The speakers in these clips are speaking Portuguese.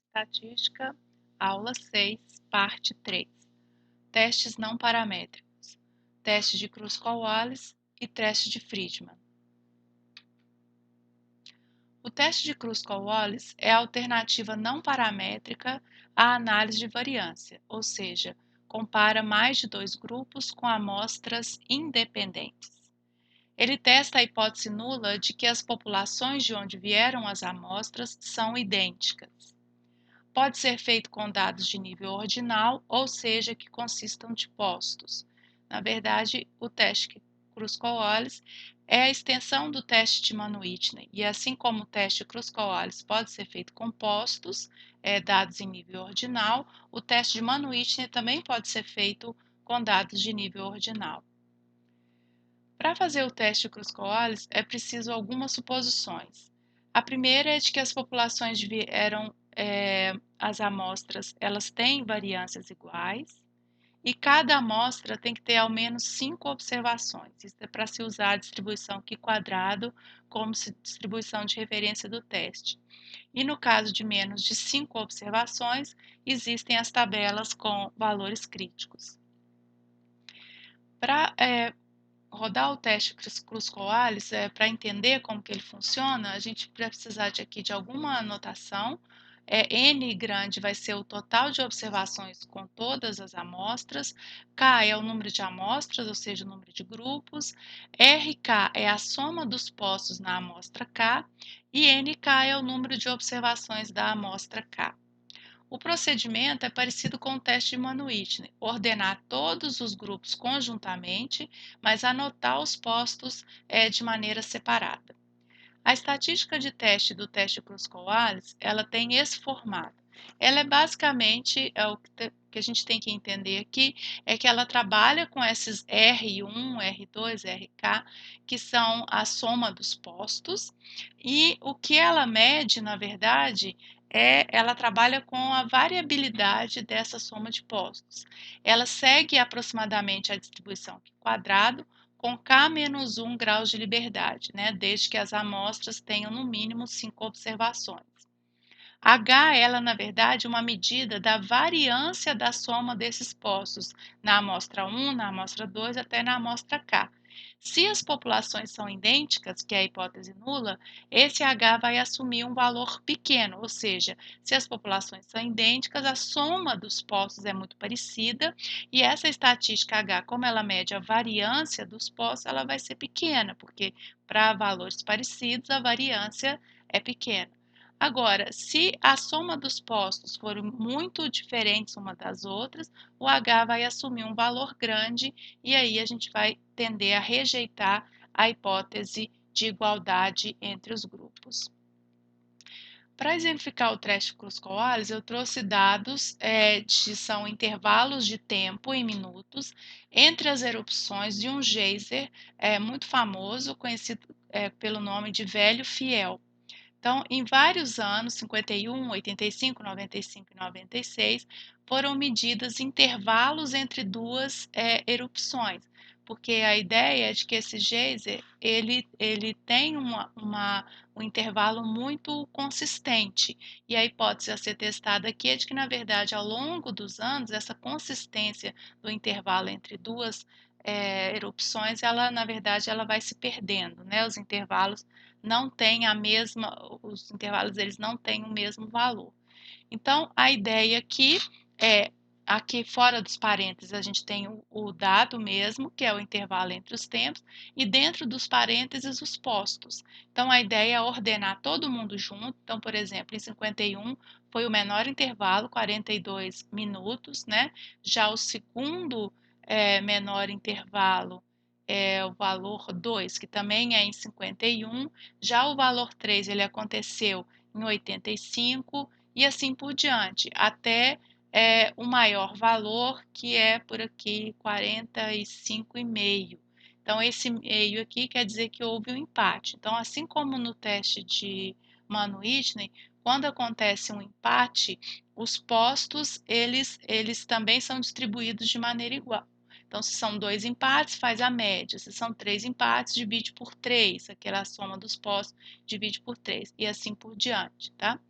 Estatística, aula 6, parte 3. Testes não paramétricos. Teste de Kruskal-Wallis e teste de Friedman. O teste de Kruskal-Wallis é a alternativa não paramétrica à análise de variância, ou seja, compara mais de dois grupos com amostras independentes. Ele testa a hipótese nula de que as populações de onde vieram as amostras são idênticas. Pode ser feito com dados de nível ordinal, ou seja, que consistam de postos. Na verdade, o teste Kruskal-Wallis é a extensão do teste de Mann-Whitney, e assim como o teste Kruskal-Wallis pode ser feito com postos, dados em nível ordinal, o teste de Mann-Whitney também pode ser feito com dados de nível ordinal. Para fazer o teste Kruskal-Wallis é preciso algumas suposições. A primeira é de que as populações vieram as amostras elas têm variâncias iguais e cada amostra tem que ter ao menos 5 observações. Isso é para se usar a distribuição Q² como distribuição de referência do teste. E no caso de menos de 5 observações, existem as tabelas com valores críticos. Para rodar o teste Kruskal-Wallis, para entender como que ele funciona, a gente vai precisar de alguma anotação. N grande vai ser o total de observações com todas as amostras, K é o número de amostras, ou seja, o número de grupos, RK é a soma dos postos na amostra K e NK é o número de observações da amostra K. O procedimento é parecido com o teste de Mann-Whitney, ordenar todos os grupos conjuntamente, mas anotar os postos de maneira separada. A estatística de teste do teste Kruskal-Wallis, ela tem esse formato. Ela é basicamente, o que a gente tem que entender aqui, é que ela trabalha com esses R1, R2, RK, que são a soma dos postos, e o que ela mede, na verdade, ela trabalha com a variabilidade dessa soma de postos. Ela segue aproximadamente a distribuição quadrado, com K-1 graus de liberdade, né, desde que as amostras tenham no mínimo 5 observações. H, ela, na verdade, é uma medida da variância da soma desses postos na amostra 1, na amostra 2 até na amostra K. Se as populações são idênticas, que é a hipótese nula, esse H vai assumir um valor pequeno, ou seja, se as populações são idênticas, a soma dos postos é muito parecida e essa estatística H, como ela mede a variância dos postos, ela vai ser pequena, porque para valores parecidos a variância é pequena. Agora, se a soma dos postos for muito diferentes uma das outras, o H vai assumir um valor grande e aí a gente vai tender a rejeitar a hipótese de igualdade entre os grupos. Para exemplificar o teste Kruskal-Wallis, eu trouxe dados são intervalos de tempo em minutos entre as erupções de um geyser muito famoso, conhecido pelo nome de Velho Fiel. Então, em vários anos, 51, 85, 95 e 96, foram medidas intervalos entre duas erupções, porque a ideia é de que esse geyser ele tem um intervalo muito consistente, e a hipótese a ser testada aqui é de que, na verdade, ao longo dos anos, essa consistência do intervalo entre duas erupções, ela, na verdade, ela vai se perdendo, né? Os intervalos não têm os intervalos eles não têm o mesmo valor. Então, a ideia aqui é, aqui fora dos parênteses, a gente tem o dado mesmo, que é o intervalo entre os tempos, e dentro dos parênteses, os postos. Então, a ideia é ordenar todo mundo junto. Então, por exemplo, em 51 foi o menor intervalo, 42 minutos, né? Já o segundo menor intervalo é o valor 2, que também é em 51. Já o valor 3, ele aconteceu em 85 e assim por diante, até o maior valor, que é por aqui 45,5. Então, esse meio aqui quer dizer que houve um empate. Então, assim como no teste de Mann-Whitney, quando acontece um empate, os postos eles também são distribuídos de maneira igual. Então, se são 2 empates, faz a média. Se são 3 empates, divide por 3, aquela soma dos postos, divide por 3, e assim por diante, tá?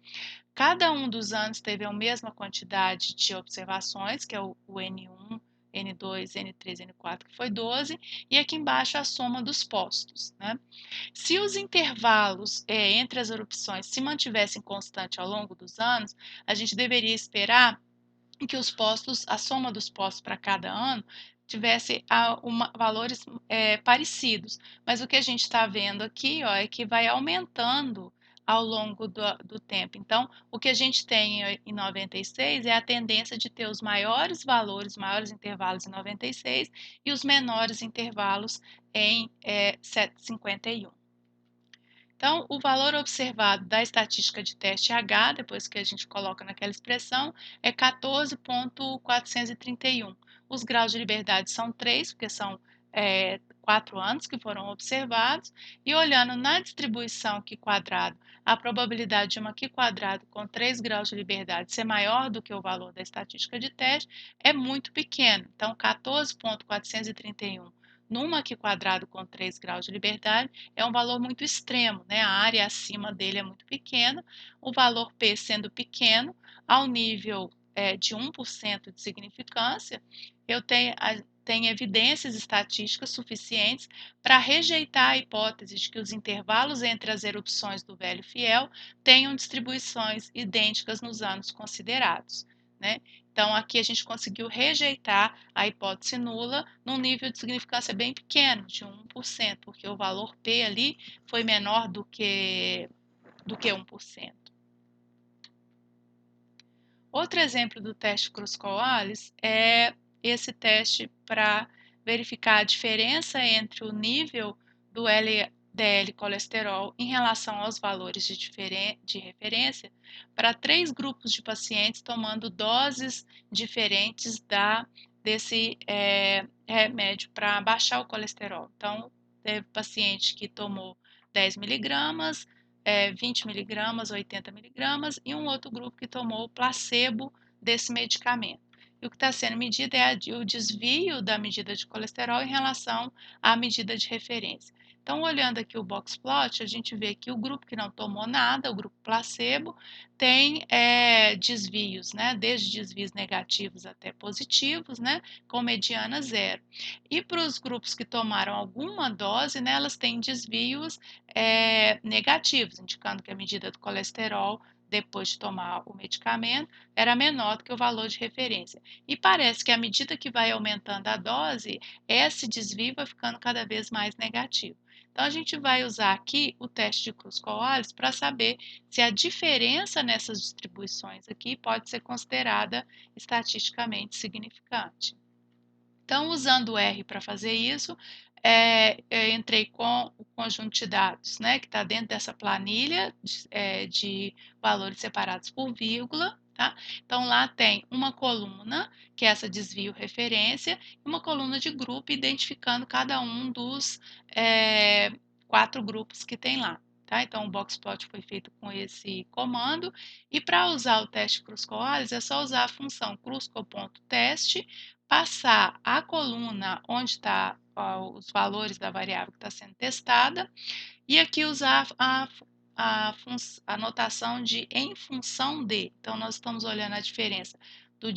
Cada um dos anos teve a mesma quantidade de observações, que é o N1, N2, N3, N4, que foi 12, e aqui embaixo a soma dos postos, né? Se os intervalos entre as erupções se mantivessem constantes ao longo dos anos, a gente deveria esperar que os postos, a soma dos postos para cada ano, tivesse valores parecidos. Mas o que a gente está vendo aqui, ó, é que vai aumentando ao longo do tempo. Então, o que a gente tem em 96 é a tendência de ter os maiores valores, maiores intervalos em 96 e os menores intervalos em 51. Então, o valor observado da estatística de teste H, depois que a gente coloca naquela expressão, é 14,431. Os graus de liberdade são 3, porque são 4 anos que foram observados, e olhando na distribuição Q quadrado, a probabilidade de uma Q quadrado com 3 graus de liberdade ser maior do que o valor da estatística de teste é muito pequeno. Então, 14,431 numa Q quadrado com 3 graus de liberdade é um valor muito extremo, né? A área acima dele é muito pequena, o valor P sendo pequeno, ao nível de 1% de significância, eu tenho evidências estatísticas suficientes para rejeitar a hipótese de que os intervalos entre as erupções do Velho Fiel tenham distribuições idênticas nos anos considerados, né? Então, aqui a gente conseguiu rejeitar a hipótese nula num nível de significância bem pequeno, de 1%, porque o valor P ali foi menor do que 1%. Outro exemplo do teste Cruz-Coalesce é esse teste para verificar a diferença entre o nível do LDL colesterol em relação aos valores de referência para 3 grupos de pacientes tomando doses diferentes desse remédio para baixar o colesterol. Então, teve paciente que tomou 10 miligramas, 20 miligramas, 80 miligramas, e um outro grupo que tomou o placebo desse medicamento. E o que está sendo medido é o desvio da medida de colesterol em relação à medida de referência. Então, olhando aqui o box plot, a gente vê que o grupo que não tomou nada, o grupo placebo, tem desvios, né? Desde desvios negativos até positivos, né? Com mediana zero. E para os grupos que tomaram alguma dose, né, elas têm desvios negativos, indicando que a medida do colesterol depois de tomar o medicamento era menor do que o valor de referência. E parece que à medida que vai aumentando a dose, esse desvio vai ficando cada vez mais negativo. Então, a gente vai usar aqui o teste de Cruz-Coalesce para saber se a diferença nessas distribuições aqui pode ser considerada estatisticamente significante. Então, usando o R para fazer isso, eu entrei com o conjunto de dados, né, que está dentro dessa planilha de valores separados por vírgula. Tá? Então, lá tem uma coluna, que é essa desvio referência, e uma coluna de grupo, identificando cada um dos 4 grupos que tem lá. Tá? Então, o boxplot foi feito com esse comando, e para usar o teste Cruz-Coalesce, é só usar a função cruzco.teste, passar a coluna onde está os valores da variável que está sendo testada, e aqui usar a notação de em função de. Então, nós estamos olhando a diferença do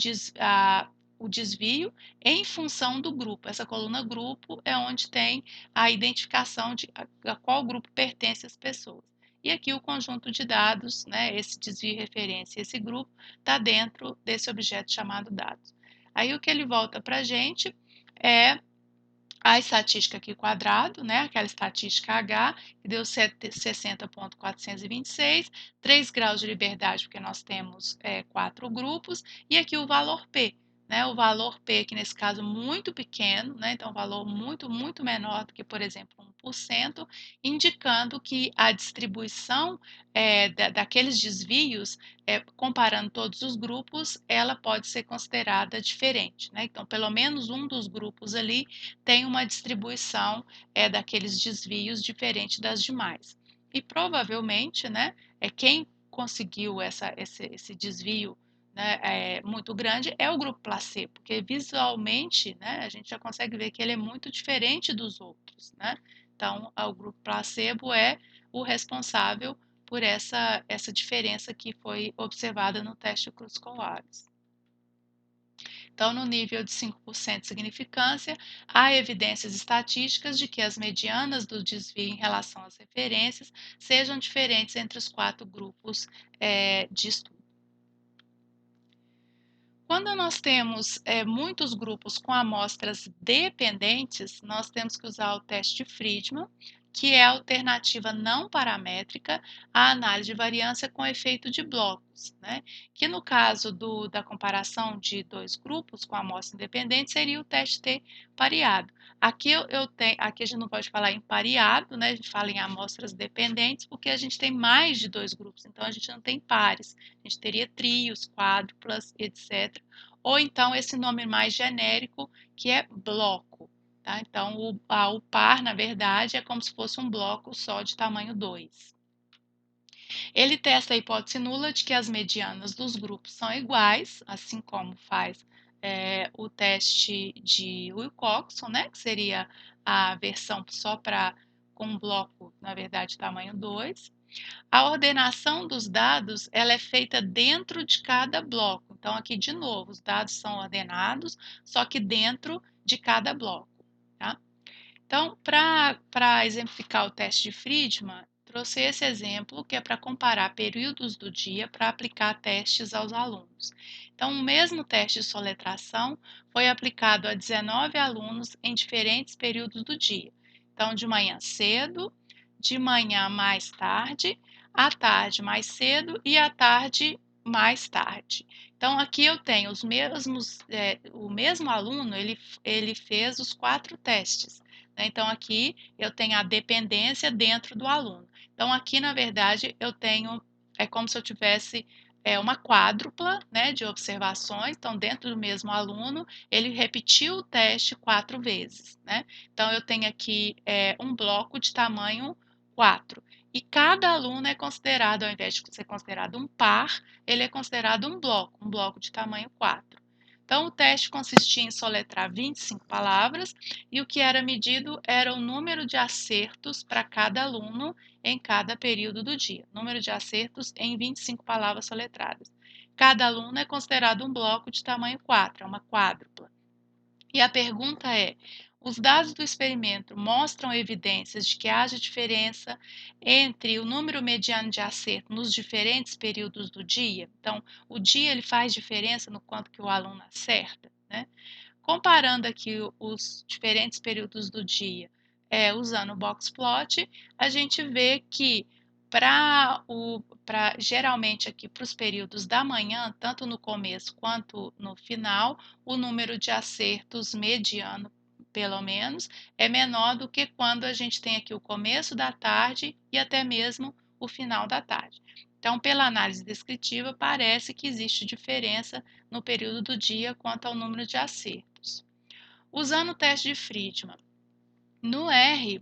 o desvio em função do grupo. Essa coluna grupo é onde tem a identificação de a qual grupo pertence as pessoas. E aqui o conjunto de dados, né, esse desvio referência, esse grupo, está dentro desse objeto chamado dados. Aí o que ele volta para a gente é a estatística aqui quadrado, né, aquela estatística H, que deu 60,426, 3 graus de liberdade, porque nós temos 4 grupos, e aqui o valor P, né, o valor P, que nesse caso muito pequeno, né, então um valor muito, muito menor do que, por exemplo, 1%, indicando que a distribuição daqueles desvios, comparando todos os grupos, ela pode ser considerada diferente, né, então pelo menos um dos grupos ali tem uma distribuição daqueles desvios diferente das demais. E provavelmente, né, quem conseguiu esse desvio né, muito grande é o grupo placebo, porque visualmente, né, a gente já consegue ver que ele é muito diferente dos outros, né? Então, o grupo placebo é o responsável por essa diferença que foi observada no teste Cruz-Coates. Então, no nível de 5% de significância, há evidências estatísticas de que as medianas do desvio em relação às referências sejam diferentes entre os 4 grupos de estudo. Quando nós temos muitos grupos com amostras dependentes, nós temos que usar o teste de Friedman, que é a alternativa não paramétrica à análise de variância com efeito de blocos, né? Que no caso da comparação de dois grupos com amostra independente seria o teste T pareado. Aqui aqui a gente não pode falar em pareado, né? A gente fala em amostras dependentes porque a gente tem mais de dois grupos, então a gente não tem pares. A gente teria trios, quádruplas, etc. Ou então esse nome mais genérico que é bloco. Tá? Então, o par, na verdade, é como se fosse um bloco só de tamanho 2. Ele testa a hipótese nula de que as medianas dos grupos são iguais, assim como faz o teste de Wilcoxon, né? Que seria a versão só com um bloco, na verdade, tamanho 2. A ordenação dos dados ela é feita dentro de cada bloco. Então, aqui, de novo, os dados são ordenados, só que dentro de cada bloco. Tá? Então, para exemplificar o teste de Friedman, trouxe esse exemplo que é para comparar períodos do dia para aplicar testes aos alunos. Então, o mesmo teste de soletração foi aplicado a 19 alunos em diferentes períodos do dia. Então, de manhã cedo, de manhã mais tarde, à tarde mais cedo e à tarde mais tarde. Então, aqui eu tenho o mesmo aluno, ele fez os 4 testes. Né? Então, aqui eu tenho a dependência dentro do aluno. Então, aqui, na verdade, eu tenho, é como se eu tivesse uma quádrupla, né, de observações. Então, dentro do mesmo aluno, ele repetiu o teste 4 vezes. Né? Então, eu tenho aqui um bloco de tamanho 4. E cada aluno é considerado, ao invés de ser considerado um par, ele é considerado um bloco de tamanho 4. Então, o teste consistia em soletrar 25 palavras e o que era medido era o número de acertos para cada aluno em cada período do dia. Número de acertos em 25 palavras soletradas. Cada aluno é considerado um bloco de tamanho 4, é uma quádrupla. E a pergunta é: os dados do experimento mostram evidências de que haja diferença entre o número mediano de acerto nos diferentes períodos do dia? Então, o dia ele faz diferença no quanto que o aluno acerta, né? Comparando aqui os diferentes períodos do dia, usando o boxplot, a gente vê que geralmente aqui para os períodos da manhã, tanto no começo quanto no final, o número de acertos mediano, pelo menos, é menor do que quando a gente tem aqui o começo da tarde e até mesmo o final da tarde. Então, pela análise descritiva, parece que existe diferença no período do dia quanto ao número de acertos. Usando o teste de Friedman, no R,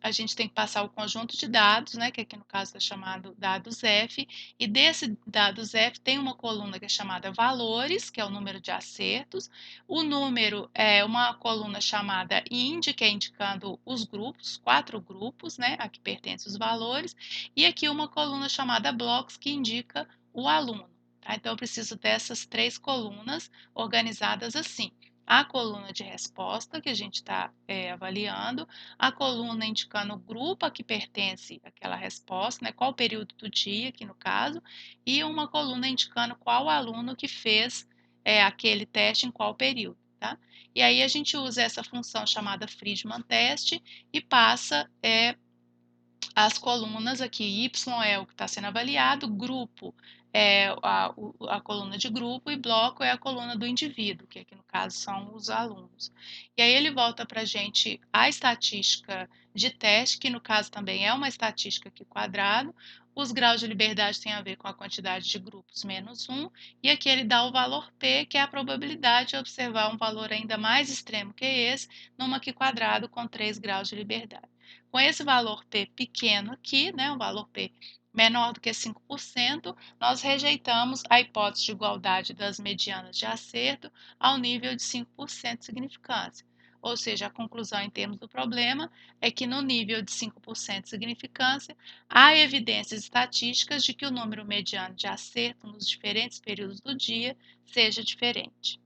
a gente tem que passar o conjunto de dados, né, que aqui no caso é chamado dados F, e desse dados F tem uma coluna que é chamada valores, que é o número de acertos, o número é uma coluna chamada IND, que é indicando os grupos, 4 grupos, né, a que pertencem os valores, e aqui uma coluna chamada blocos, que indica o aluno. Tá? Então, eu preciso dessas 3 colunas organizadas assim: a coluna de resposta, que a gente está avaliando, a coluna indicando o grupo a que pertence aquela resposta, né, qual o período do dia, aqui no caso, e uma coluna indicando qual aluno que fez aquele teste em qual período. Tá? E aí a gente usa essa função chamada Friedman teste e passa as colunas aqui, Y é o que está sendo avaliado, grupo é a coluna de grupo e bloco é a coluna do indivíduo, que aqui no caso são os alunos. E aí ele volta para a gente a estatística de teste, que no caso também é uma estatística aqui quadrado. Os graus de liberdade têm a ver com a quantidade de grupos menos 1, e aqui ele dá o valor P, que é a probabilidade de observar um valor ainda mais extremo que esse, numa aqui quadrado com 3 graus de liberdade. Com esse valor P pequeno aqui, né, um valor P menor do que 5%, nós rejeitamos a hipótese de igualdade das medianas de acerto ao nível de 5% de significância. Ou seja, a conclusão em termos do problema é que no nível de 5% de significância, há evidências estatísticas de que o número mediano de acerto nos diferentes períodos do dia seja diferente.